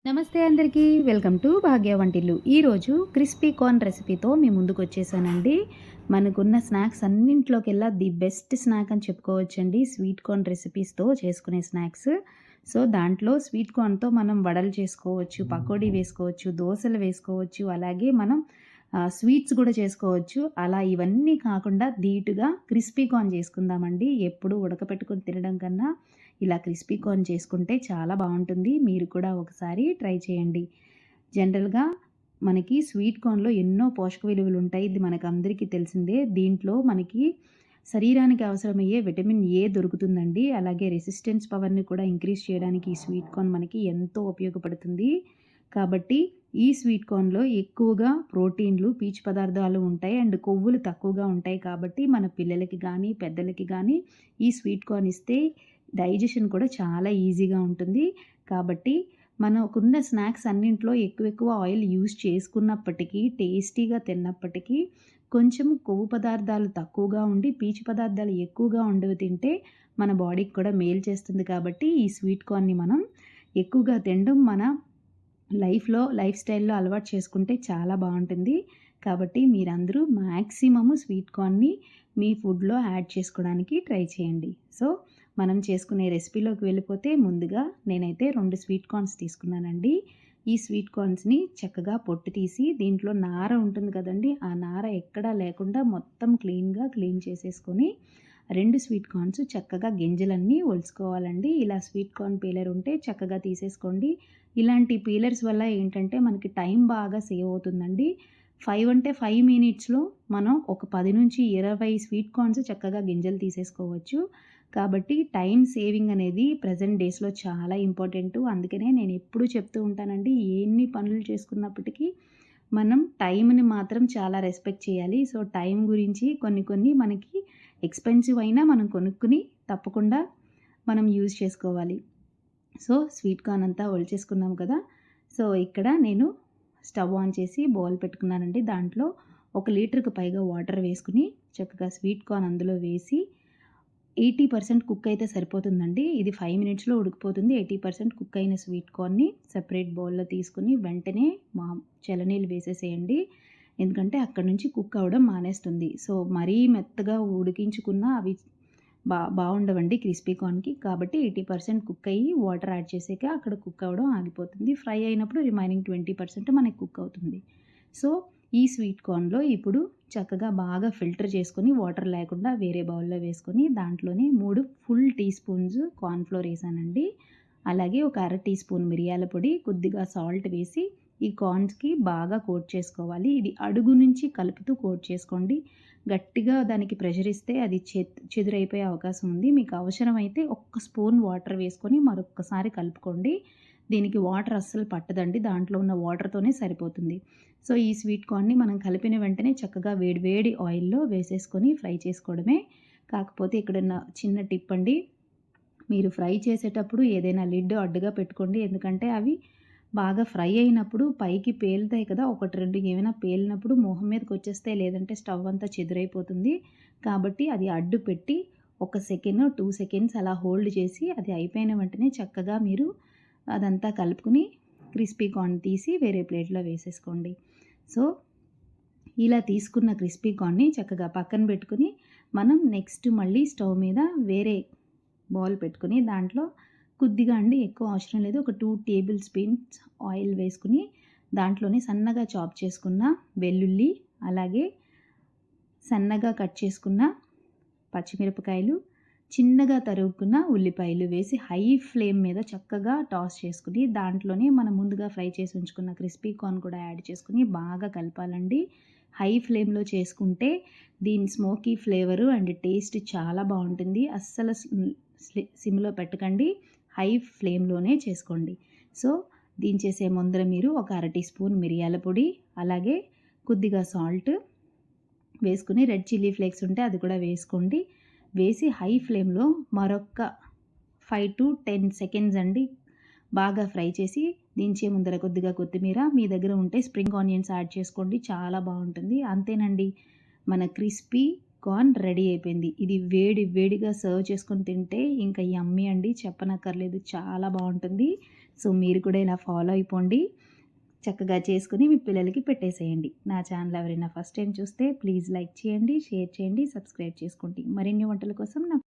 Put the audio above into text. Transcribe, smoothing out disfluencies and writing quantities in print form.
నమస్తే అందరికీ. Welcome to భాగ్య వంటిల్లు. ఈరోజు క్రిస్పీ కార్న్ రెసిపీతో మీ ముందుకు వచ్చేసానండి. మనకున్న స్నాక్స్ అన్నింట్లోకెల్లా ది బెస్ట్ స్నాక్ అని చెప్పుకోవచ్చండి. స్వీట్ కార్న్ రెసిపీస్తో చేసుకునే స్నాక్స్. సో దాంట్లో స్వీట్ కార్న్తో మనం వడలు చేసుకోవచ్చు, పకోడీ వేసుకోవచ్చు, దోశలు వేసుకోవచ్చు, అలాగే మనం స్వీట్స్ కూడా చేసుకోవచ్చు. అలా ఇవన్నీ కాకుండా ధీటుగా క్రిస్పీ కార్న్ చేసుకుందామండి. ఎప్పుడు ఉడకపెట్టుకొని తినడం కన్నా ఇలా క్రిస్పీ కార్న్ చేసుకుంటే చాలా బాగుంటుంది. మీరు కూడా ఒకసారి ట్రై చేయండి. జనరల్‌గా మనకి స్వీట్ కార్న్‌లో ఎన్నో పోషక విలువలు ఉంటాయి. ఇది మనకందరికీ తెలిసిందే. దీంట్లో మనకి శరీరానికి అవసరమయ్యే విటమిన్ ఏ దొరుకుతుందండి. అలాగే రెసిస్టెన్స్ పవర్‌ని కూడా ఇంక్రీజ్ చేయడానికి ఈ స్వీట్ కార్న్ మనకి ఎంతో ఉపయోగపడుతుంది. కాబట్టి ఈ స్వీట్ కార్న్‌లో ఎక్కువగా ప్రోటీన్‌లు, పీచు పదార్థాలు ఉంటాయి. అండ్ కొవ్వులు తక్కువగా ఉంటాయి. కాబట్టి మన పిల్లలకి గానీ, పెద్దలకి గానీ ఈ స్వీట్ కార్న్ ఇస్తే డైజెషన్ కూడా చాలా ఈజీగా ఉంటుంది. కాబట్టి మనకున్న స్నాక్స్ అన్నింట్లో ఎక్కువ ఆయిల్ యూజ్ చేసుకున్నప్పటికీ, టేస్టీగా తిన్నప్పటికీ కొంచెం కొవ్వు పదార్థాలు తక్కువగా ఉండి, పీచు పదార్థాలు ఎక్కువగా ఉండవి తింటే మన బాడీకి కూడా మేలు చేస్తుంది. కాబట్టి ఈ స్వీట్ కార్న్‌ని మనం ఎక్కువగా తినడం మన లైఫ్ స్టైల్‌లో అలవాటు చేసుకుంటే చాలా బావుంటుంది. కాబట్టి మీరందరూ మాక్సిమము స్వీట్ కార్న్‌ని మీ ఫుడ్‌లో యాడ్ చేసుకోవడానికి ట్రై చేయండి. సో మనం చేసుకునే రెసిపీలోకి వెళ్ళిపోతే ముందుగా నేనైతే 2 స్వీట్ కార్న్స్ తీసుకున్నానండి. ఈ స్వీట్ కార్న్స్‌ని చక్కగా పొట్టు తీసి దీంట్లో నార ఉంటుంది కదండీ! ఆ నార ఎక్కడా లేకుండా మొత్తం క్లీన్ చేసేసుకొని 2 స్వీట్ కార్న్స్ చక్కగా గింజలన్నీ ఒలుచుకోవాలండి. ఇలా స్వీట్ కార్న్ పీలర్ ఉంటే చక్కగా తీసేసుకోండి. ఇలాంటి పీలర్స్ వల్ల ఏంటంటే మనకి టైం బాగా సేవ్ అవుతుందండి. 5 అంటే 5 మినిట్స్‌లో మనం ఒక 10-20 స్వీట్ కార్న్స్ చక్కగా గింజలు తీసేసుకోవచ్చు. కాబట్టి టైం సేవింగ్ అనేది ప్రెజెంట్ డేస్‌లో చాలా ఇంపార్టెంటు. అందుకనే నేను ఎప్పుడూ చెప్తూ ఉంటానండి. ఎన్ని పనులు చేసుకున్నప్పటికీ మనం టైంని మాత్రం చాలా రెస్పెక్ట్ చేయాలి. సో టైం గురించి కొన్ని మనకి ఎక్స్‌పెన్సివ్ అయినా మనం కొనుక్కొని తప్పకుండా మనం యూజ్ చేసుకోవాలి. సో స్వీట్ కార్న్ అంతా ఒలిచేసుకున్నాం కదా! సో ఇక్కడ నేను స్టవ్ ఆన్ చేసి బౌల్ పెట్టుకున్నానండి. దాంట్లో 1 లీటర్‌కి పైగా వాటర్ వేసుకొని చక్కగా స్వీట్ కార్న్ అందులో వేసి 80% కుక్ అయితే సరిపోతుందండి. ఇది 5 మినిట్స్‌లో ఉడికిపోతుంది. 80% కుక్ అయిన స్వీట్ కార్న్‌ని సెపరేట్ బౌల్‌లో తీసుకొని వెంటనే చల్లనీళ్ళు వేసేసేయండి. ఎందుకంటే అక్కడి నుంచి కుక్ అవ్వడం మానేస్తుంది. సో మరీ మెత్తగా ఉడికించుకున్న అవి బావుండవండి క్రిస్పీ కార్న్‌కి. కాబట్టి 80% కుక్ అయ్యి వాటర్ యాడ్ చేసాక అక్కడ కుక్ అవ్వడం ఆగిపోతుంది. ఫ్రై అయినప్పుడు రిమైనింగ్ 20% మనకి కుక్ అవుతుంది. సో ఈ స్వీట్ కార్న్‌లో ఇప్పుడు చక్కగా బాగా ఫిల్టర్ చేసుకొని వాటర్ లేకుండా వేరే బౌల్‌లో వేసుకొని దాంట్లోనే 3 full teaspoons corn flour ఏసానండి. అలాగే ఒక అర టీ స్పూన్ మిరియాల పొడి, కొద్దిగా సాల్ట్ వేసి ఈ కార్న్స్‌కి బాగా కోట్ చేసుకోవాలి. ఇది అడుగు నుంచి కలుపుతూ కోట్ చేసుకోండి. గట్టిగా దానికి ప్రెషర్ ఇస్తే అది చెదురైపోయే అవకాశం ఉంది. మీకు అవసరమైతే ఒక్క స్పూన్ వాటర్ వేసుకొని మరొక్కసారి కలుపుకోండి. దీనికి వాటర్ అస్సలు పట్టదండి. దాంట్లో ఉన్న వాటర్‌తోనే సరిపోతుంది. సో ఈ స్వీట్ కార్న్‌ని మనం కలిపిన వెంటనే చక్కగా వేడి వేడి ఆయిల్‌లో వేసేసుకొని ఫ్రై చేసుకోవడమే. కాకపోతే ఇక్కడ చిన్న టిప్ అండి. మీరు ఫ్రై చేసేటప్పుడు ఏదైనా లిడ్ అడ్డుగా పెట్టుకోండి. ఎందుకంటే అవి బాగా ఫ్రై అయినప్పుడు పైకి పేలుతాయి కదా! 1, 2 ఏమైనా పేలినప్పుడు మొహం మీదకొచ్చేస్తాయి. లేదంటే స్టవ్ అంతా చెదురైపోతుంది. కాబట్టి అది అడ్డు పెట్టి 1 సెకండ్, 2 సెకండ్స్ అలా హోల్డ్ చేసి అది అయిపోయిన వెంటనే చక్కగా మీరు అదంతా కలుపుకొని క్రిస్పీ కార్న్ తీసి వేరే ప్లేట్‌లో వేసేసుకోండి. సో ఇలా తీసుకున్న క్రిస్పీ కార్న్‌ని చక్కగా పక్కన పెట్టుకొని మనం నెక్స్ట్ మళ్ళీ స్టవ్ మీద వేరే బౌల్ పెట్టుకొని దాంట్లో కొద్దిగా అండి, ఎక్కువ అవసరం లేదు, ఒక 2 టేబుల్ స్పూన్స్ ఆయిల్ వేసుకుని దాంట్లోనే సన్నగా చాప్ చేసుకున్న వెల్లుల్లి, అలాగే సన్నగా కట్ చేసుకున్న పచ్చిమిరపకాయలు, చిన్నగా తరుగుకున్న ఉల్లిపాయలు వేసి హై ఫ్లేమ్ మీద చక్కగా టాస్ చేసుకుని దాంట్లోనే మనం ముందుగా ఫ్రై చేసి ఉంచుకున్న క్రిస్పీ కార్న్ కూడా యాడ్ చేసుకుని బాగా కలపాలండి. హై ఫ్లేమ్‌లో చేసుకుంటే దీని స్మోకీ ఫ్లేవరు అండ్ టేస్ట్ చాలా బావుంటుంది. అస్సలు సిమ్‌లో పెట్టకండి. హై ఫ్లేమ్‌లోనే చేసుకోండి. సో దించేసే ముందర మీరు ఒక అర టీ స్పూన్ మిరియాల పొడి, అలాగే కొద్దిగా సాల్ట్ వేసుకుని రెడ్ చిల్లీ ఫ్లేక్స్ ఉంటే అది కూడా వేసుకోండి. వేసి హై ఫ్లేమ్‌లో మరొక్క 5-10 సెకండ్స్ అండి బాగా ఫ్రై చేసి దించే ముందర కొద్దిగా కొత్తిమీర, మీ దగ్గర ఉంటే స్ప్రింగ్ ఆనియన్స్ యాడ్ చేసుకోండి. చాలా బావుంటుంది. అంతేనండి, మన క్రిస్పీ కార్న్ రెడీ అయిపోయింది. ఇది వేడిగా సర్వ్ చేసుకొని తింటే ఇంకా యమ్మీ అండి, చెప్పనక్కర్లేదు. చాలా బావుంటుంది. సో మీరు కూడా ఇలా ఫాలో అయిపోండి. చక్కగా చేసుకొని మీ పిల్లలకి పెట్టేసేయండి. నా ఛానల్ ఎవరైనా ఫస్ట్ టైం చూస్తే ప్లీజ్ లైక్ చేయండి, షేర్ చేయండి, సబ్స్క్రైబ్ చేసుకోండి. మరిన్ని వంటల కోసం నా